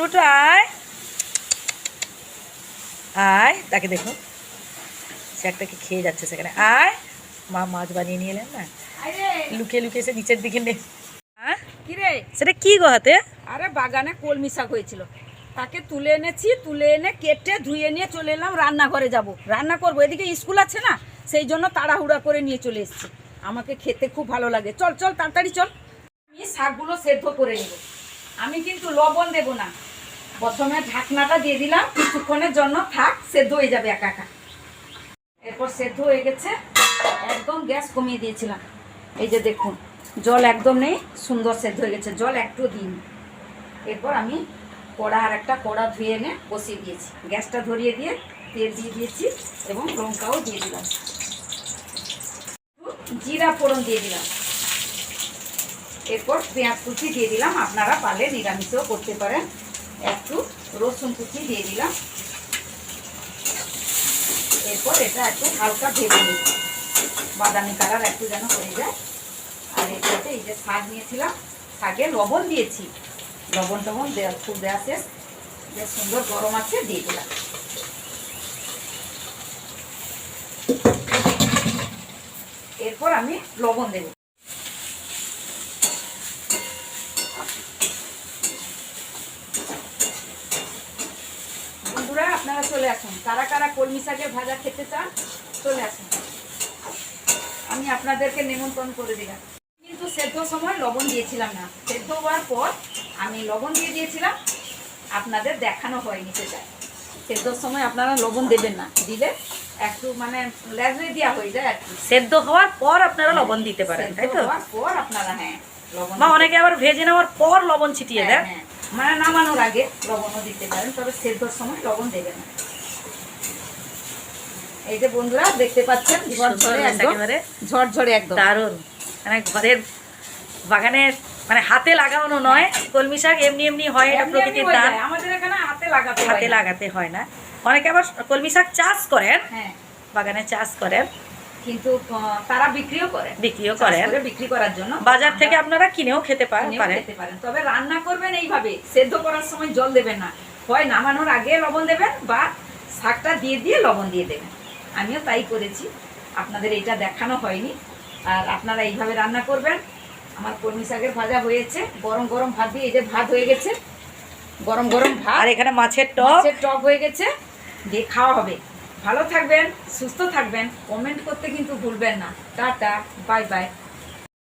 ফুটু আয় আয়, তাকে দেখো সে একটাকে খেয়ে যাচ্ছে সেখানে। আয়, মা মাছ বানিয়ে নিয়ে এলেন না, লুকিয়ে লুকিয়ে এসে নিচের দিকে নে। হ্যাঁ কি রে? সেটা কি গো হাতে? আরে বাগানে কলমি শাক হয়েছিল, তাকে তুলে এনেছি, তুলে এনে কেটে ধুয়ে নিয়ে চলে এলাম রান্নাঘরে যাব, রান্না করবো। এদিকে স্কুল আছে না, সেই জন্য তাড়াহুড়া করে নিয়ে চলে এসেছি। আমাকে খেতে খুব ভালো লাগে। চল চল তাড়াতাড়ি চল। আমি শাকগুলো সেদ্ধ করে নেব। আমি কিন্তু লবণ দেব না, প্রথমে ঢাকনাটা দিয়ে দিলাম, কিছুক্ষণের জন্য থাক, সেদ্ধ হয়ে যাবে একা একা। এরপর সেদ্ধ হয়ে গেছে, একদম গ্যাস কমিয়ে দিয়েছিলাম। এই যে দেখুন, জল একদম নেই, সুন্দর সেদ্ধ হয়ে গেছে, জল একটু দিন। এরপর আমি কড়া, আর একটা কড়া ধুয়ে এনে বসিয়ে দিয়েছি, গ্যাসটা ধরিয়ে দিয়ে তেল দিয়ে দিয়েছি এবং লঙ্কাও দিয়ে দিলাম, জিরা ফোড়ন দিয়ে দিলাম। এরপর পেঁয়াজ কুচি দিয়ে দিলাম, আপনারা পারলে নিরামিষও করতে পারেন। একটু রসুন কুচি দিয়ে দিলাম। এরপর এটা একটু হালকা ভেজে নিই, বাদামি কালার একটু যেন হয়ে যায়। আর এটাতে এই যে শাক নিয়েছিলাম, শাকে লবণ দিয়েছি, লবণ টবণ দেওয়া খুব দেওয়া শেষ, যে সুন্দর গরম আছে দিয়ে দিলাম। এরপর আমি লবণ দেব। বন্ধুরা আপনারা চলে আসুন, কারা কারা কলমি শাকের ভাজা খেতে চান চলে আসুন, আমি আপনাদেরকে নিমন্ত্রণ করে দিলাম। কিন্তু সেদ্ধ সময় লবণ দিয়েছিলাম না, সেদ্ধ হওয়ার পর আমি লবণ দিয়ে দিয়েছিলাম, আপনাদের দেখানো হয়নি সেটা। সেদ্ধর সময় আপনারা লবণ দেবেন না, দিলে একটু মানে লেজে দেওয়া হয়ে যায় আর কি। সেদ্ধ হওয়ার পর আপনারা লবণ দিতে পারেন, তাই তো? হওয়ার পর আপনারা লবণ, বা অনেকে আবার ভেজে নেওয়ার পর লবণ ছিটিয়ে দেয়। মানে নামানোর আগে লবণও দিতে পারেন, তবে সেদ্ধর সময় লবণ দেবেন না। এই যে বন্ধুরা দেখতে পাচ্ছেন, ঝরঝরে একদম দারুণ। মানে ঘরের বাগানের মানে হাতে লাগানো নয়, কলমি শাক এমনি এমনি হয়, এটা প্রকৃতির দান, আমাদের এখানে হাতে লাগাতে হয় না। অনেকে আবার কলমি শাক চাষ করেন, বাগানে চাষ করেন, কিন্তু তারা বিক্রি করেন, বিক্রি করার জন্য বাজার থেকে আপনারা কিনেও খেতে পারেন। তবে রান্না করবেন এইভাবে, সেদ্ধ করার সময় জল দেবেন না, হয় নামানোর আগে লবণ দেবেন বা শাকটা দিয়ে দিয়ে লবণ দিয়ে দেবেন। আমিও তাই করেছি, আপনাদের এটা দেখানো হয়নি। আর আপনারা এইভাবে রান্না করবেন। আমার কলমি শাকের ভাজা হয়েছে, গরম গরম ভাত দিয়ে, এই যে ভাত হয়ে গেছে, গরম গরম ভাত, আর এখানে মাছের টক হয়ে গেছে, দিয়ে খাওয়া হবে। ভালো থাকবেন, সুস্থ থাকবেন, কমেন্ট করতে কিন্তু ভুলবেন না। Tata, bye bye.